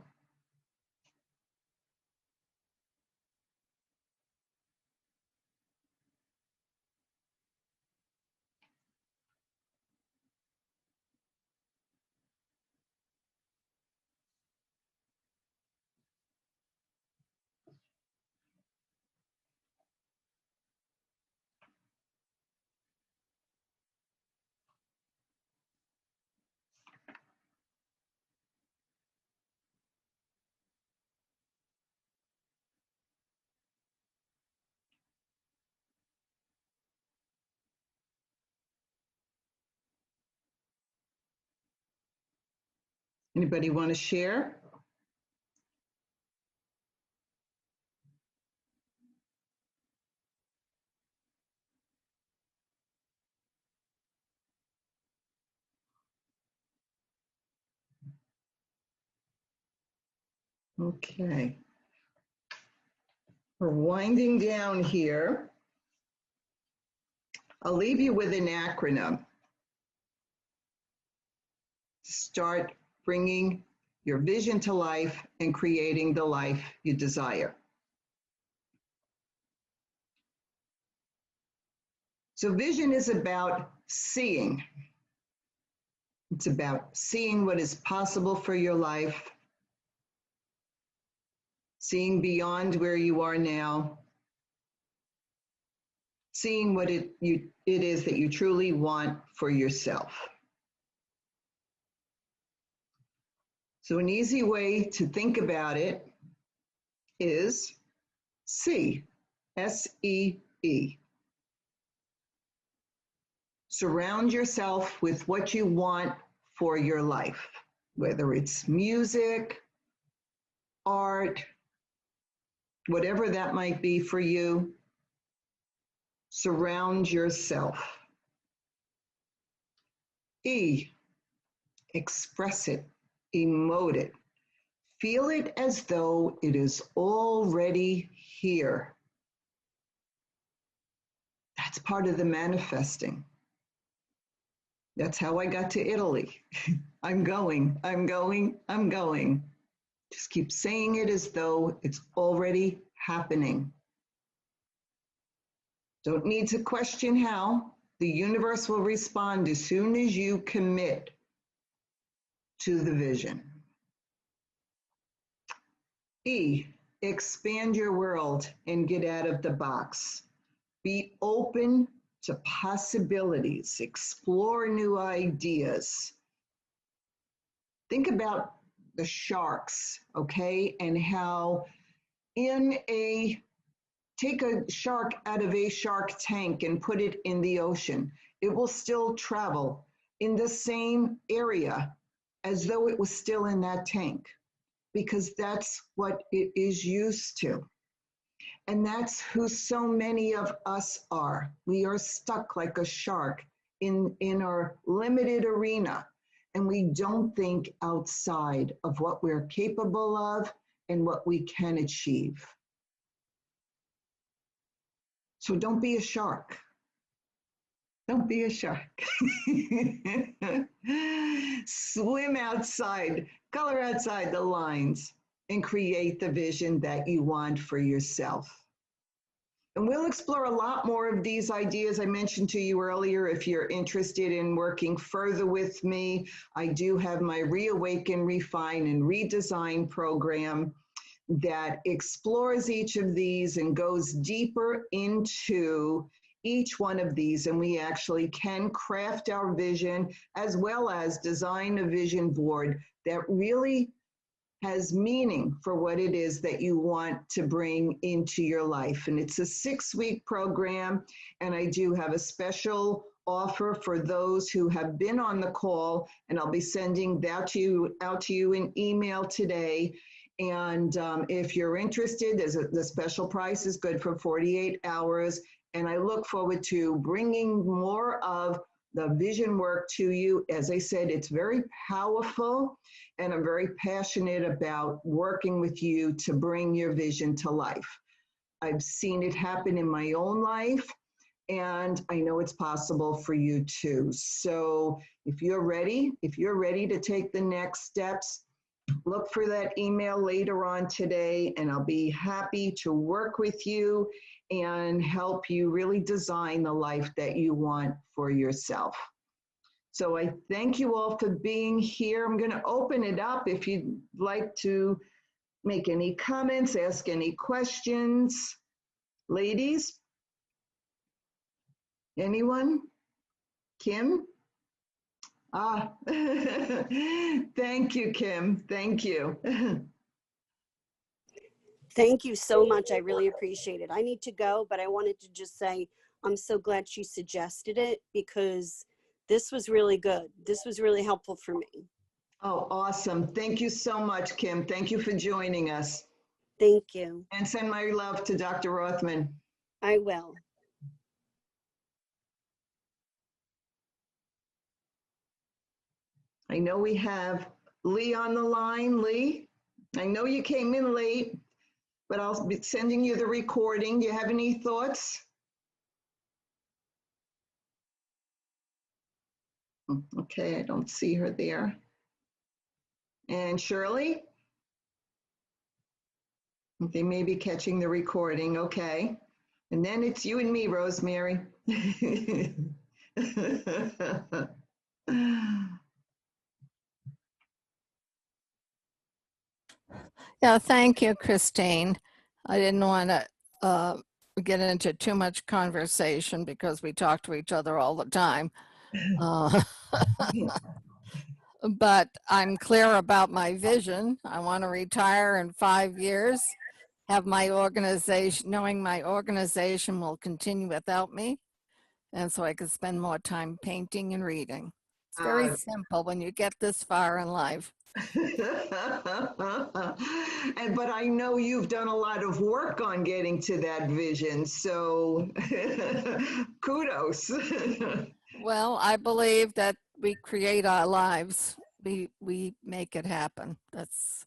Anybody want to share? Okay. We're winding down here. I'll leave you with an acronym. Start bringing your vision to life and creating the life you desire. So vision is about seeing. It's about seeing what is possible for your life, seeing beyond where you are now, seeing what it is that you truly want for yourself. So an easy way to think about it is see, S-E-E. Surround yourself with what you want for your life, whether it's music, art, whatever that might be for you. Surround yourself. E, express it, emote it. Feel it as though it is already here. That's part of the manifesting. That's how I got to Italy. I'm going, I'm going, I'm going. Just keep saying it as though it's already happening. Don't need to question how. The universe will respond as soon as you commit to the vision. E, expand your world and get out of the box. Be open to possibilities, explore new ideas. Think about the sharks, okay, and how take a shark out of a shark tank and put it in the ocean. It will still travel in the same area as though it was still in that tank, because that's what it is used to. And that's who so many of us are. We are stuck like a shark in our limited arena, and we don't think outside of what we're capable of and what we can achieve. So don't be a shark. Don't be a shark. Swim outside, color outside the lines, and create the vision that you want for yourself. And we'll explore a lot more of these ideas I mentioned to you earlier. If you're interested in working further with me, I do have my Reawaken, Refine, and Redesign program that explores each of these and goes deeper into each one of these. And we actually can craft our vision as well as design a vision board that really has meaning for what it is that you want to bring into your life. And it's a 6-week program, and I do have a special offer for those who have been on the call, and I'll be sending that out to you in email today. And if you're interested, the special price is good for 48 hours. And I look forward to bringing more of the vision work to you. As I said, it's very powerful, and I'm very passionate about working with you to bring your vision to life. I've seen it happen in my own life, and I know it's possible for you too. So if you're ready to take the next steps, look for that email later on today, and I'll be happy to work with you and help you really design the life that you want for yourself. So I thank you all for being here. I'm going to open it up if you'd like to make any comments, ask any questions. Ladies? Anyone? Kim? Ah, thank you, Kim. Thank you.
Thank you so much. I really appreciate it. I need to go, but I wanted to just say I'm so glad she suggested it, because this was really good. This was really helpful for me.
Oh, awesome. Thank you so much, Kim. Thank you for joining us.
Thank you.
And send my love to Dr. Rothman.
I will.
I know we have Lee on the line. Lee, I know you came in late, but I'll be sending you the recording. Do you have any thoughts? Okay, I don't see her there. And Shirley? They may be catching the recording, okay. And then it's you and me, Rosemary.
Yeah, thank you, Christine. I didn't want to get into too much conversation because we talk to each other all the time. But I'm clear about my vision. I want to retire in 5 years, have my organization, knowing my organization will continue without me, and so I can spend more time painting and reading. It's very simple when you get this far in life.
But I know you've done a lot of work on getting to that vision, so kudos.
Well, I believe that we create our lives. We make it happen. That's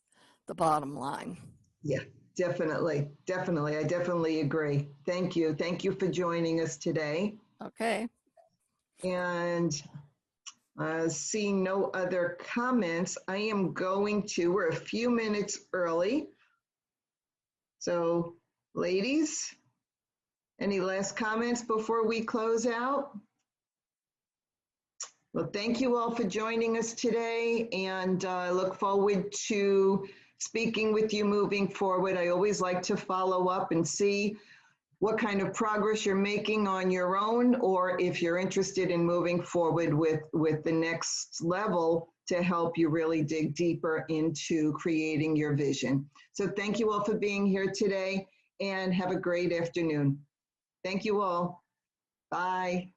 the bottom line.
Yeah, definitely. Definitely. I definitely agree. Thank you. Thank you for joining us today.
Okay.
And seeing no other comments, I am going to, we're a few minutes early. So ladies, any last comments before we close out? Well, thank you all for joining us today, and I look forward to speaking with you moving forward. I always like to follow up and see what kind of progress you're making on your own, or if you're interested in moving forward with the next level to help you really dig deeper into creating your vision. So thank you all for being here today, and have a great afternoon. Thank you all. Bye.